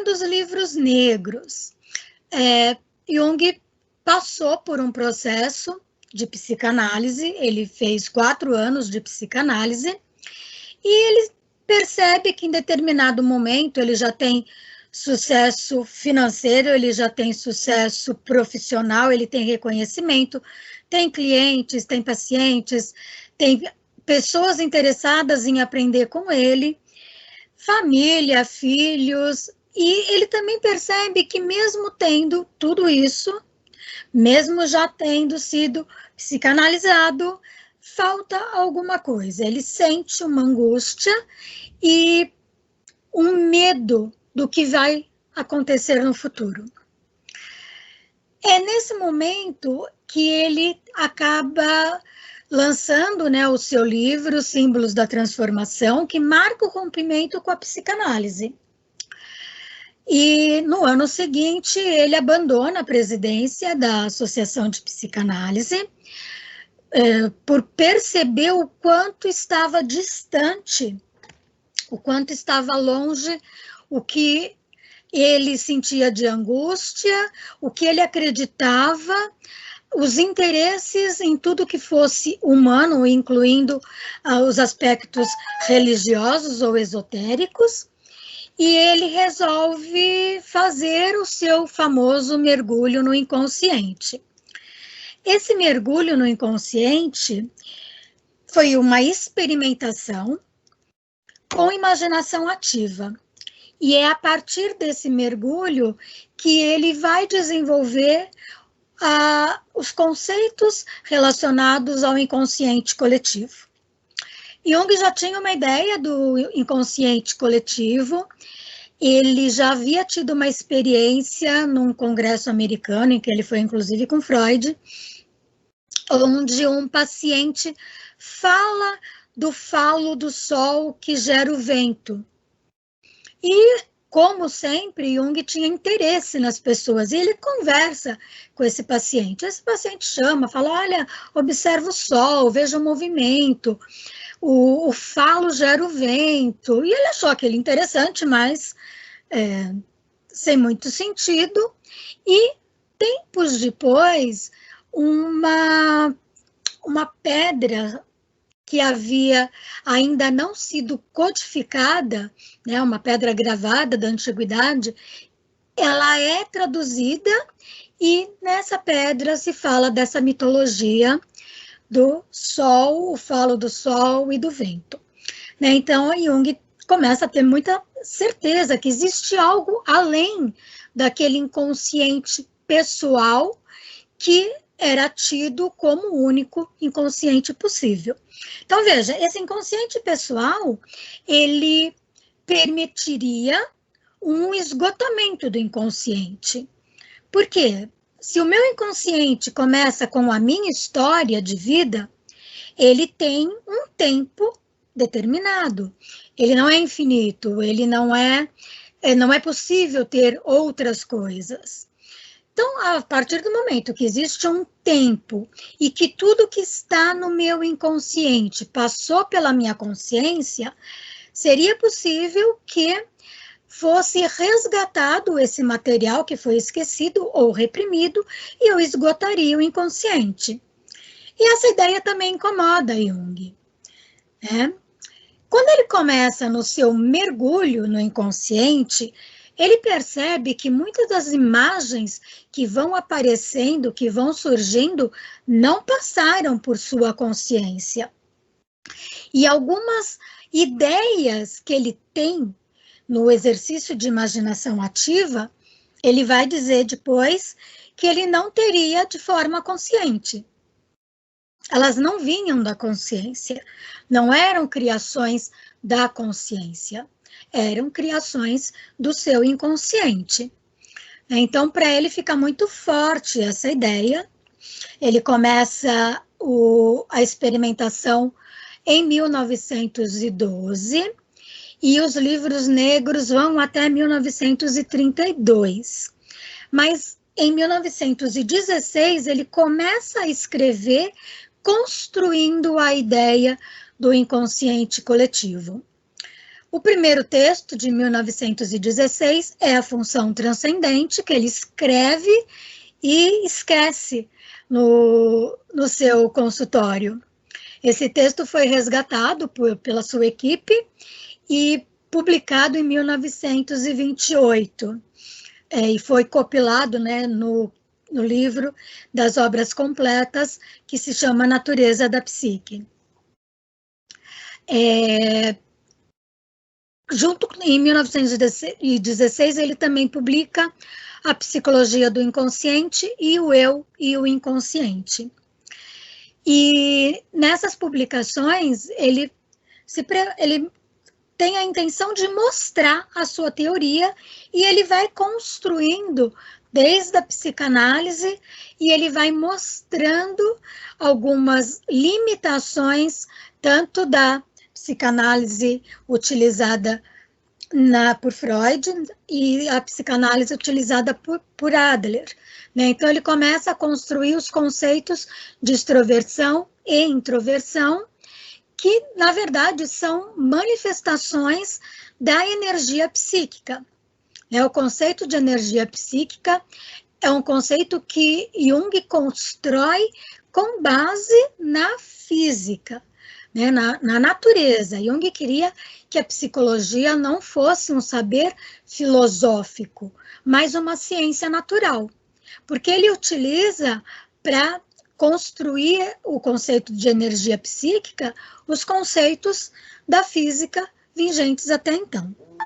dos livros negros. Jung passou por um processo de psicanálise, ele fez 4 anos de psicanálise, e ele percebe que em determinado momento ele já tem sucesso financeiro, ele já tem sucesso profissional, ele tem reconhecimento, tem clientes, tem pacientes, tem pessoas interessadas em aprender com ele, família, filhos, e ele também percebe que mesmo tendo tudo isso, mesmo já tendo sido psicanalizado, falta alguma coisa. Ele sente uma angústia e um medo do que vai acontecer no futuro. É nesse momento que ele acaba lançando, né, o seu livro, Símbolos da Transformação, que marca o rompimento com a psicanálise. E no ano seguinte, ele abandona a presidência da Associação de Psicanálise, por perceber o quanto estava distante, o quanto estava longe, o que ele sentia de angústia, o que ele acreditava, os interesses em tudo que fosse humano, incluindo os aspectos religiosos ou esotéricos, e ele resolve fazer o seu famoso mergulho no inconsciente. Esse mergulho no inconsciente foi uma experimentação com imaginação ativa. E é a partir desse mergulho que ele vai desenvolver os conceitos relacionados ao inconsciente coletivo. Jung já tinha uma ideia do inconsciente coletivo, ele já havia tido uma experiência num congresso americano, em que ele foi inclusive com Freud, onde um paciente fala do falo do sol que gera o vento. E, como sempre, Jung tinha interesse nas pessoas, e ele conversa com esse paciente. Esse paciente chama, fala, olha, observa o sol, veja o movimento, o falo gera o vento. E ele achou aquele interessante, mas sem muito sentido. E, tempos depois, uma pedra que havia ainda não sido codificada, né, uma pedra gravada da antiguidade, ela é traduzida e nessa pedra se fala dessa mitologia do sol, o falo do sol e do vento. Né? Então, Jung começa a ter muita certeza que existe algo além daquele inconsciente pessoal que era tido como o único inconsciente possível. Então, veja, esse inconsciente pessoal, ele permitiria um esgotamento do inconsciente. Por quê? Se o meu inconsciente começa com a minha história de vida, ele tem um tempo determinado. Ele não é infinito, ele não é possível ter outras coisas. Então, a partir do momento que existe um tempo e que tudo que está no meu inconsciente passou pela minha consciência, seria possível que fosse resgatado esse material que foi esquecido ou reprimido e eu esgotaria o inconsciente. E essa ideia também incomoda Jung. Né? Quando ele começa no seu mergulho no inconsciente, ele percebe que muitas das imagens que vão aparecendo, que vão surgindo, não passaram por sua consciência. E algumas ideias que ele tem no exercício de imaginação ativa, ele vai dizer depois que ele não teria de forma consciente. Elas não vinham da consciência, não eram criações da consciência. Eram criações do seu inconsciente. Então, para ele fica muito forte essa ideia. Ele começa a experimentação em 1912 e os livros negros vão até 1932. Mas em 1916 ele começa a escrever construindo a ideia do inconsciente coletivo. O primeiro texto, de 1916, é a Função Transcendente, que ele escreve e esquece no seu consultório. Esse texto foi resgatado pela sua equipe e publicado em 1928. E foi compilado, né, no livro das obras completas, que se chama Natureza da Psique. Em 1916, ele também publica A Psicologia do Inconsciente e o Eu e o Inconsciente. E nessas publicações, ele tem a intenção de mostrar a sua teoria e ele vai construindo desde a psicanálise e ele vai mostrando algumas limitações tanto da psicanálise utilizada por Freud e a psicanálise utilizada por Adler. Né? Então, ele começa a construir os conceitos de extroversão e introversão, que, na verdade, são manifestações da energia psíquica. O conceito de energia psíquica é um conceito que Jung constrói com base na física, né, na natureza. Jung queria que a psicologia não fosse um saber filosófico, mas uma ciência natural, porque ele utiliza para construir o conceito de energia psíquica os conceitos da física vigentes até então.